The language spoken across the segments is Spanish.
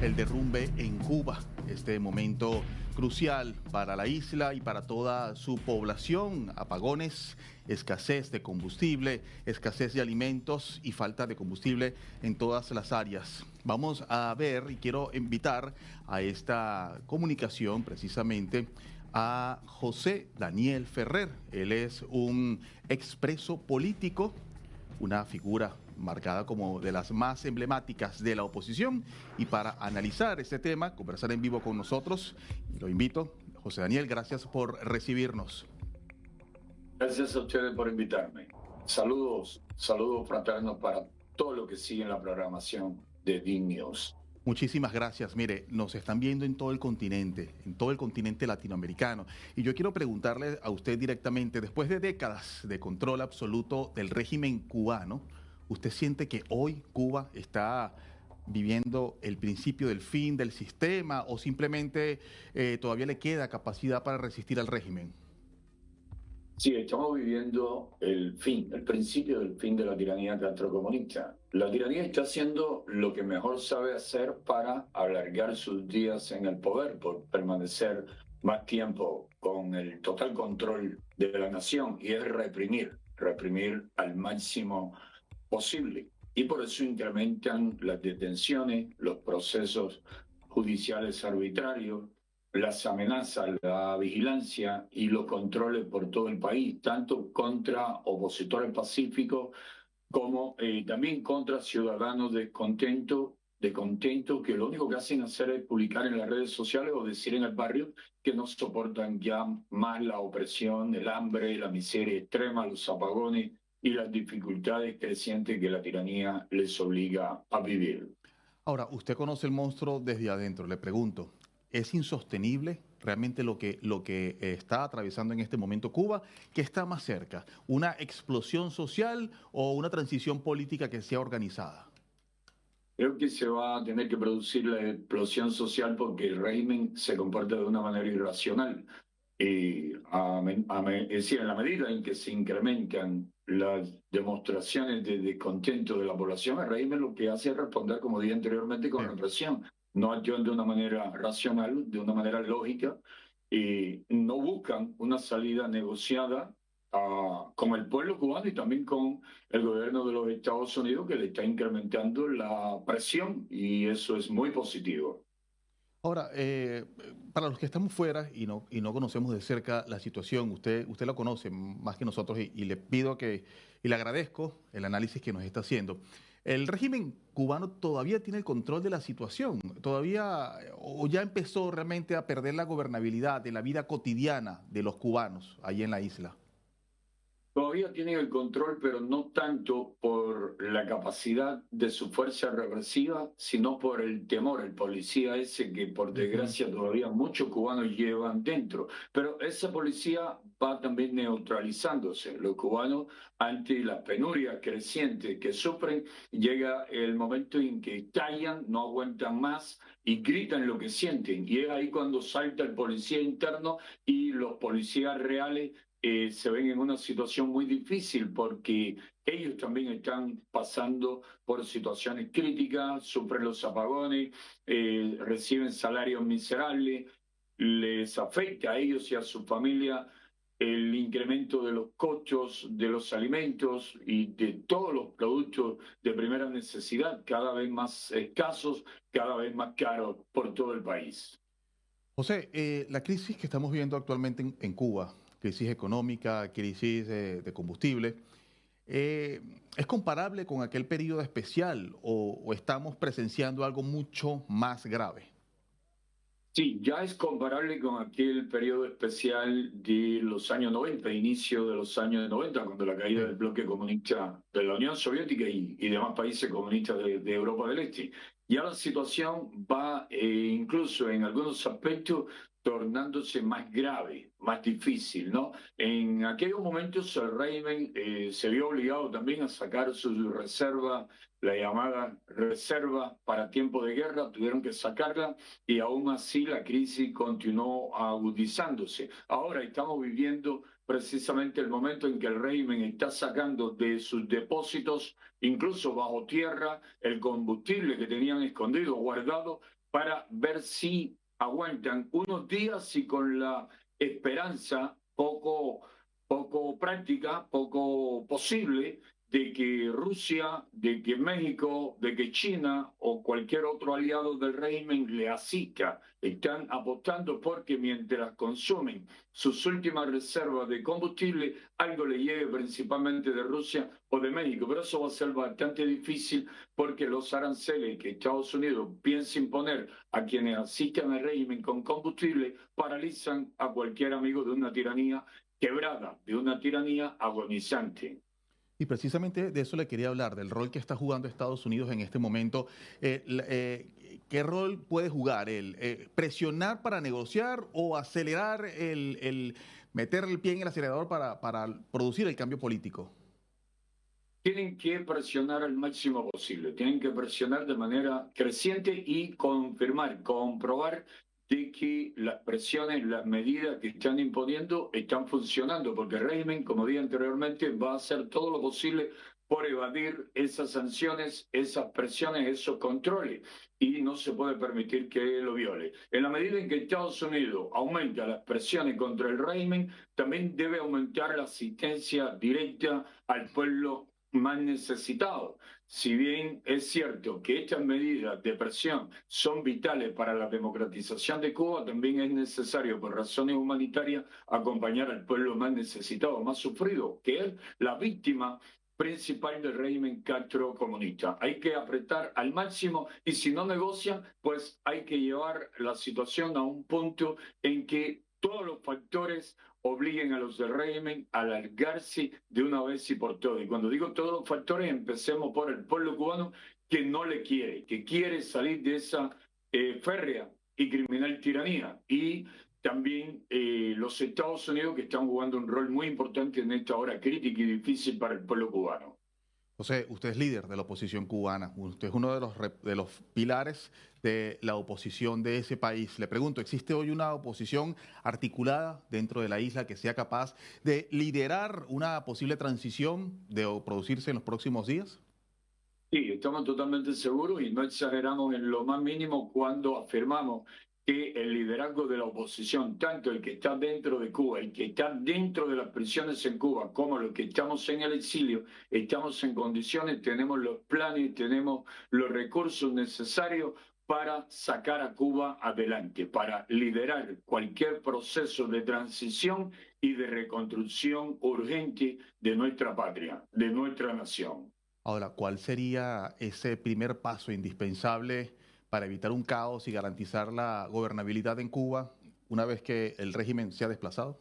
el derrumbe en Cuba, este momento crucial para la isla y para toda su población. Apagones, escasez de combustible, escasez de alimentos y falta de combustible en todas las áreas. Vamos a ver y quiero invitar a esta comunicación precisamente a José Daniel Ferrer. Él es un expreso político, una figura marcada como de las más emblemáticas de la oposición. Y para analizar este tema, conversar en vivo con nosotros, lo invito. José Daniel, gracias por recibirnos. Gracias a ustedes por invitarme. Saludos fraternos para todo lo que sigue en la programación de DNews. Muchísimas gracias. Mire, nos están viendo en todo el continente latinoamericano. Y yo quiero preguntarle a usted directamente, después de décadas de control absoluto del régimen cubano, ¿usted siente que hoy Cuba está viviendo el principio del fin del sistema o simplemente todavía le queda capacidad para resistir al régimen? Sí, estamos viviendo el principio del fin de la tiranía castrocomunista. La tiranía está haciendo lo que mejor sabe hacer para alargar sus días en el poder, por permanecer más tiempo con el total control de la nación, y es reprimir al máximo posible. Y por eso incrementan las detenciones, los procesos judiciales arbitrarios, las amenazas, la vigilancia y los controles por todo el país, tanto contra opositores pacíficos como también contra ciudadanos descontentos que lo único que hacen hacer es publicar en las redes sociales o decir en el barrio que no soportan ya más la opresión, el hambre, la miseria extrema, los apagones y las dificultades crecientes que la tiranía les obliga a vivir. Ahora, usted conoce el monstruo desde adentro. Le pregunto, ¿es insostenible realmente lo que está atravesando en este momento Cuba? ¿Qué está más cerca? ¿Una explosión social o una transición política que sea organizada? Creo que se va a tener que producir la explosión social porque el régimen se comporta de una manera irracional. Y es decir, en la medida en que se incrementan las demostraciones de descontento de la población, el régimen lo que hace es responder, como dije anteriormente, con Sí. represión. No actúan de una manera racional, de una manera lógica, y no buscan una salida negociada con el pueblo cubano y también con el gobierno de los Estados Unidos, que le está incrementando la presión, y eso es muy positivo. Ahora, para los que estamos fuera y no conocemos de cerca la situación, usted la conoce más que nosotros y le pido y le agradezco el análisis que nos está haciendo. ¿El régimen cubano todavía tiene el control de la situación? ¿Todavía o ya empezó realmente a perder la gobernabilidad de la vida cotidiana de los cubanos ahí en la isla? Todavía tienen el control, pero no tanto por la capacidad de su fuerza represiva, sino por el temor, el policía ese que por Ujú. desgracia todavía muchos cubanos llevan dentro. Pero esa policía va también neutralizándose. Los cubanos, ante la penuria creciente que sufren, llega el momento en que estallan, no aguantan más y gritan lo que sienten. Y es ahí cuando salta el policía interno y los policías reales se ven en una situación muy difícil porque ellos también están pasando por situaciones críticas, sufren los apagones, reciben salarios miserables, les afecta a ellos y a su familia el incremento de los costos de los alimentos y de todos los productos de primera necesidad, cada vez más escasos, cada vez más caros por todo el país. José, la crisis que estamos viendo actualmente en Cuba, crisis económica, crisis de combustible, eh, ¿es comparable con aquel periodo especial o estamos presenciando algo mucho más grave? Sí, ya es comparable con aquel periodo especial de los años 90, inicio de los años 90, cuando la caída Sí. del bloque comunista de la Unión Soviética y demás países comunistas de Europa del Este. Ya la situación va incluso en algunos aspectos tornándose más grave, más difícil, ¿no? En aquellos momentos el régimen se vio obligado también a sacar sus reservas, la llamada reserva para tiempo de guerra, tuvieron que sacarla y aún así la crisis continuó agudizándose. Ahora estamos viviendo precisamente el momento en que el régimen está sacando de sus depósitos, incluso bajo tierra, el combustible que tenían escondido, guardado, para ver si aguantan unos días y con la esperanza poco práctica, poco posible, de que Rusia, de que México, de que China o cualquier otro aliado del régimen le asista. Están apostando porque mientras consumen sus últimas reservas de combustible, algo le llegue principalmente de Rusia o de México. Pero eso va a ser bastante difícil porque los aranceles que Estados Unidos piensa imponer a quienes asisten al régimen con combustible paralizan a cualquier amigo de una tiranía quebrada, de una tiranía agonizante. Y precisamente de eso le quería hablar, del rol que está jugando Estados Unidos en este momento. ¿Qué rol puede jugar él? ¿Presionar para negociar o acelerar meter el pie en el acelerador para producir el cambio político? Tienen que presionar al máximo posible, tienen que presionar de manera creciente y confirmar, comprobar de que las presiones, las medidas que están imponiendo están funcionando, porque el régimen, como dije anteriormente, va a hacer todo lo posible por evadir esas sanciones, esas presiones, esos controles, y no se puede permitir que lo viole. En la medida en que Estados Unidos aumenta las presiones contra el régimen, también debe aumentar la asistencia directa al pueblo más necesitados. Si bien es cierto que estas medidas de presión son vitales para la democratización de Cuba, también es necesario, por razones humanitarias, acompañar al pueblo más necesitado, más sufrido, que es la víctima principal del régimen Castro comunista. Hay que apretar al máximo y si no negocian, pues hay que llevar la situación a un punto en que todos los factores obliguen a los del régimen a alargarse de una vez y por todas. Y cuando digo todos los factores, empecemos por el pueblo cubano que no le quiere, que quiere salir de esa férrea y criminal tiranía. Y también los Estados Unidos que están jugando un rol muy importante en esta hora crítica y difícil para el pueblo cubano. José, usted es líder de la oposición cubana, usted es uno de los pilares de la oposición de ese país. Le pregunto, ¿existe hoy una oposición articulada dentro de la isla que sea capaz de liderar una posible transición de producirse en los próximos días? Sí, estamos totalmente seguros y no exageramos en lo más mínimo cuando afirmamos que el liderazgo de la oposición, tanto el que está dentro de Cuba, el que está dentro de las prisiones en Cuba, como los que estamos en el exilio, estamos en condiciones, tenemos los planes, tenemos los recursos necesarios para sacar a Cuba adelante, para liderar cualquier proceso de transición y de reconstrucción urgente de nuestra patria, de nuestra nación. Ahora, ¿cuál sería ese primer paso indispensable para evitar un caos y garantizar la gobernabilidad en Cuba una vez que el régimen sea desplazado?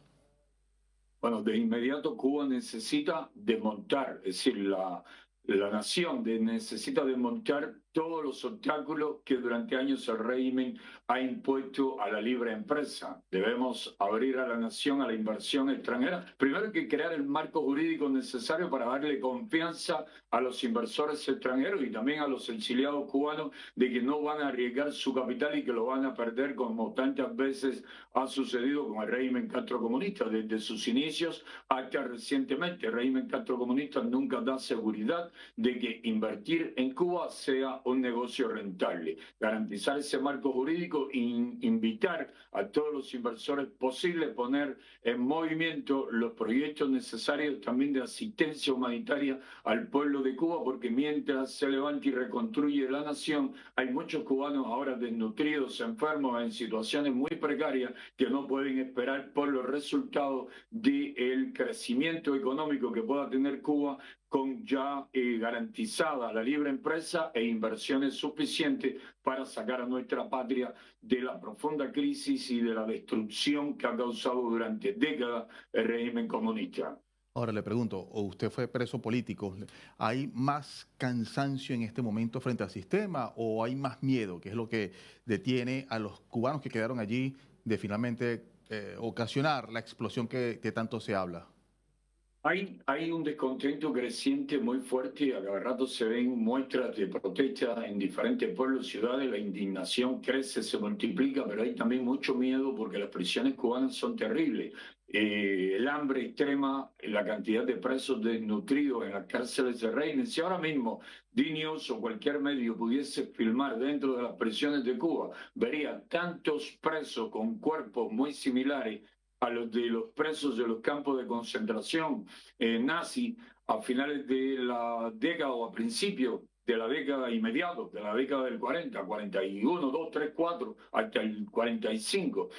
Bueno, de inmediato Cuba necesita desmontar, es decir, la nación necesita desmontar todos los obstáculos que durante años el régimen ha impuesto a la libre empresa. Debemos abrir a la nación a la inversión extranjera. Primero hay que crear el marco jurídico necesario para darle confianza a los inversores extranjeros y también a los exiliados cubanos de que no van a arriesgar su capital y que lo van a perder como tantas veces ha sucedido con el régimen castrocomunista desde sus inicios hasta recientemente. El régimen castrocomunista nunca da seguridad de que invertir en Cuba sea un negocio rentable. Garantizar ese marco jurídico e invitar a todos los inversores posibles, poner en movimiento los proyectos necesarios también de asistencia humanitaria al pueblo de Cuba, porque mientras se levanta y reconstruye la nación, hay muchos cubanos ahora desnutridos, enfermos, en situaciones muy precarias que no pueden esperar por los resultados del crecimiento económico que pueda tener Cuba con ya garantizada la libre empresa e inversiones suficientes para sacar a nuestra patria de la profunda crisis y de la destrucción que ha causado durante décadas el régimen comunista. Ahora le pregunto, usted fue preso político, ¿hay más cansancio en este momento frente al sistema o hay más miedo, que es lo que detiene a los cubanos que quedaron allí de finalmente ocasionar la explosión que tanto se habla? Hay un descontento creciente muy fuerte y a cada rato se ven muestras de protesta en diferentes pueblos y ciudades, la indignación crece, se multiplica, pero hay también mucho miedo porque las prisiones cubanas son terribles. el hambre extrema, la cantidad de presos desnutridos en las cárceles de Reina. Si ahora mismo D-News o cualquier medio pudiese filmar dentro de las prisiones de Cuba, vería tantos presos con cuerpos muy similares a los de los presos de los campos de concentración nazi a finales de la década o a principios de la década y mediados de la década del 40, 41, 2, 3, 4, hasta el 45.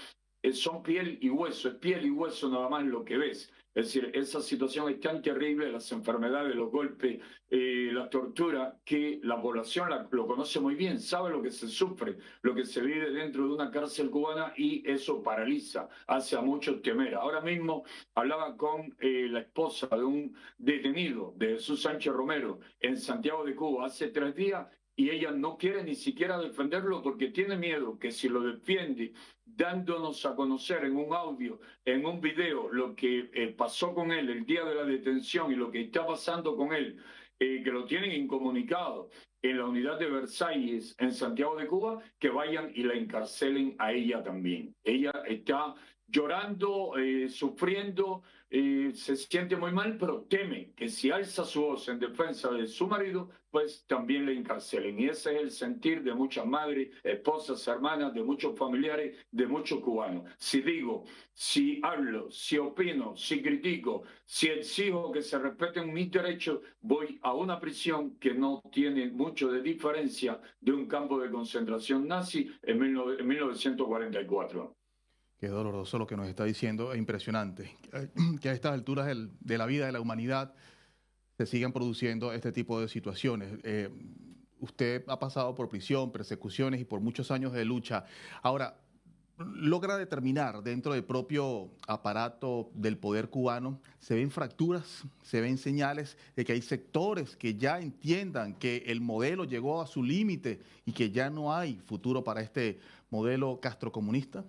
Son piel y hueso, es piel y hueso nada más lo que ves. Es decir, esa situación es tan terrible, las enfermedades, los golpes, la tortura, que la población lo conoce muy bien, sabe lo que se sufre, lo que se vive dentro de una cárcel cubana, y eso paraliza, hace a muchos temer. Ahora mismo hablaba con la esposa de un detenido, de Jesús Sánchez Romero, en Santiago de Cuba hace 3 días, y ella no quiere ni siquiera defenderlo porque tiene miedo que si lo defiende dándonos a conocer en un audio, en un video, lo que pasó con él el día de la detención y lo que está pasando con él, que lo tienen incomunicado en la unidad de Versalles en Santiago de Cuba, que vayan y la encarcelen a ella también. Ella está llorando, sufriendo, se siente muy mal, pero teme que si alza su voz en defensa de su marido, pues también le encarcelen. Y ese es el sentir de muchas madres, esposas, hermanas, de muchos familiares, de muchos cubanos. Si digo, si hablo, si opino, si critico, si exijo que se respeten mis derechos, voy a una prisión que no tiene mucho de diferencia de un campo de concentración nazi en 1944. Qué doloroso lo que nos está diciendo, es impresionante. Que a estas alturas de la vida de la humanidad se sigan produciendo este tipo de situaciones. Usted ha pasado por prisión, persecuciones y por muchos años de lucha. Ahora, ¿logra determinar dentro del propio aparato del poder cubano, se ven fracturas, se ven señales de que hay sectores que ya entiendan que el modelo llegó a su límite y que ya no hay futuro para este modelo castrocomunista?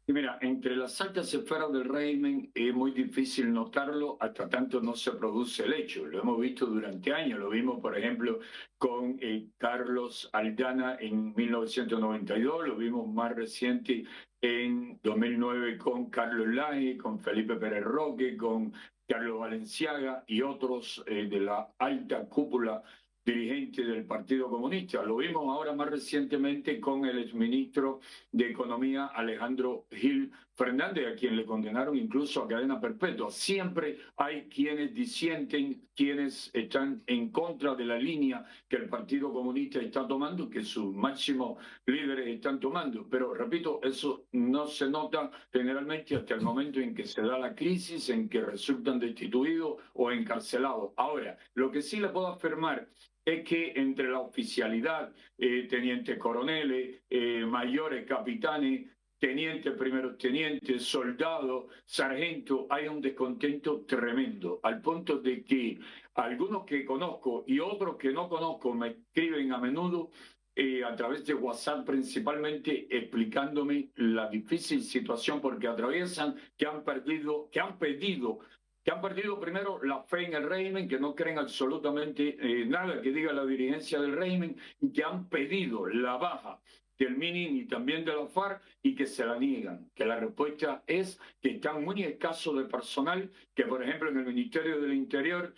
Y mira, entre las altas esferas del régimen es muy difícil notarlo hasta tanto no se produce el hecho. Lo hemos visto durante años, lo vimos por ejemplo con Carlos Aldana en 1992, lo vimos más reciente en 2009 con Carlos Lage, con Felipe Pérez Roque, con Carlos Valenciaga y otros de la alta cúpula dirigente del Partido Comunista. Lo vimos ahora más recientemente con el exministro de Economía Alejandro Gil Fernández, a quien le condenaron incluso a cadena perpetua. Siempre hay quienes disienten, quienes están en contra de la línea que el Partido Comunista está tomando, que sus máximos líderes están tomando. Pero, repito, eso no se nota generalmente hasta el momento en que se da la crisis, en que resultan destituidos o encarcelados. Ahora, lo que sí le puedo afirmar es que entre la oficialidad, tenientes coroneles, mayores capitanes, tenientes, primeros tenientes, soldados, sargentos, hay un descontento tremendo, al punto de que algunos que conozco y otros que no conozco me escriben a menudo a través de WhatsApp principalmente, explicándome la difícil situación porque atraviesan, que han perdido primero la fe en el régimen, que no creen absolutamente nada que diga la dirigencia del régimen, y que han pedido la baja del MINI y también de la FARC y que se la niegan, que la respuesta es que están muy escasos de personal, que por ejemplo en el Ministerio del Interior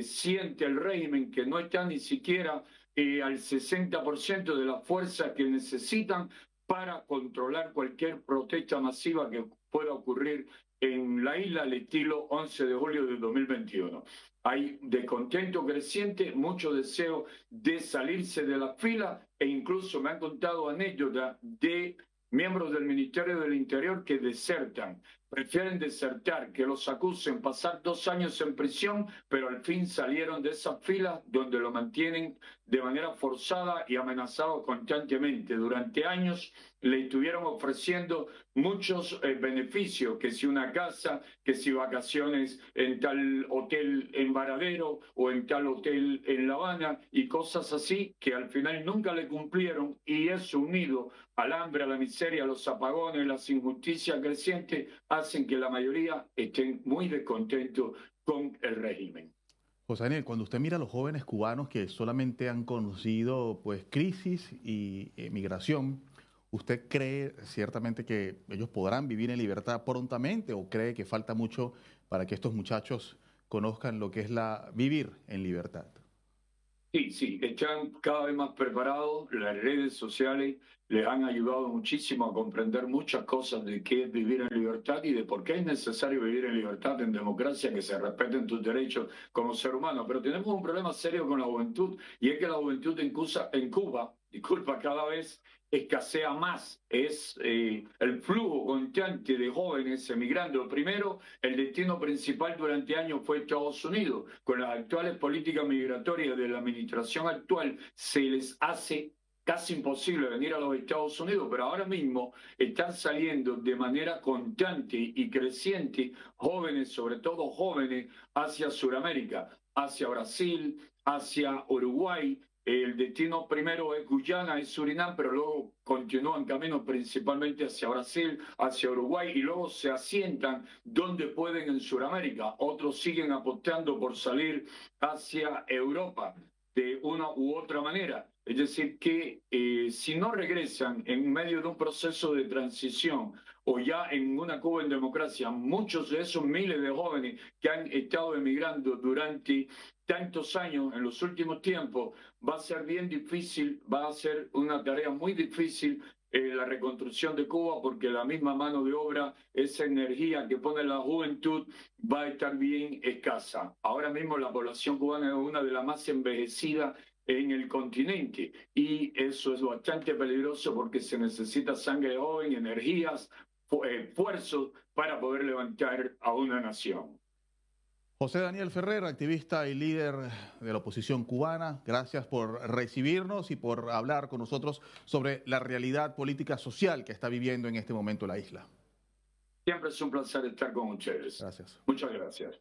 siente el régimen que no está ni siquiera al 60% de la fuerza que necesitan para controlar cualquier protesta masiva que pueda ocurrir en la isla al estilo 11 de julio de 2021. Hay descontento creciente, mucho deseo de salirse de la fila e incluso me han contado anécdotas de miembros del Ministerio del Interior que desertan, prefieren desertar, que los acusen, pasar 2 años en prisión, pero al fin salieron de esas filas donde lo mantienen de manera forzada y amenazado constantemente. Durante años le estuvieron ofreciendo muchos beneficios, que si una casa, que si vacaciones en tal hotel en Varadero o en tal hotel en La Habana y cosas así que al final nunca le cumplieron, y eso unido al hambre, a la miseria, a los apagones, las injusticias crecientes hacen que la mayoría estén muy descontentos con el régimen. José Daniel, cuando usted mira a los jóvenes cubanos que solamente han conocido pues crisis y migración, ¿Usted cree ciertamente que ellos podrán vivir en libertad prontamente o cree que falta mucho para que estos muchachos conozcan lo que es vivir en libertad? Sí, sí, están cada vez más preparados. Las redes sociales les han ayudado muchísimo a comprender muchas cosas de qué es vivir en libertad y de por qué es necesario vivir en libertad, en democracia, que se respeten tus derechos como ser humano. Pero tenemos un problema serio con la juventud y es que la juventud en Cuba, disculpa, cada vez escasea más. Es el flujo constante de jóvenes emigrando. Primero, el destino principal durante años fue Estados Unidos. Con las actuales políticas migratorias de la administración actual, se les hace casi imposible venir a los Estados Unidos, pero ahora mismo están saliendo de manera constante y creciente jóvenes, sobre todo jóvenes, hacia Sudamérica, hacia Brasil, hacia Uruguay. El destino primero es Guyana y Surinam, pero luego continúan camino principalmente hacia Brasil, hacia Uruguay y luego se asientan donde pueden en Sudamérica. Otros siguen apostando por salir hacia Europa de una u otra manera. Es decir, que si no regresan en medio de un proceso de transición o ya en una Cuba en democracia, muchos de esos miles de jóvenes que han estado emigrando durante tantos años en los últimos tiempos, va a ser bien difícil, va a ser una tarea muy difícil la reconstrucción de Cuba porque la misma mano de obra, esa energía que pone la juventud va a estar bien escasa. Ahora mismo la población cubana es una de las más envejecidas en el continente y eso es bastante peligroso porque se necesita sangre joven, energías, esfuerzos para poder levantar a una nación. José Daniel Ferrer, activista y líder de la oposición cubana, gracias por recibirnos y por hablar con nosotros sobre la realidad política social que está viviendo en este momento la isla. Siempre es un placer estar con ustedes. Gracias. Muchas gracias.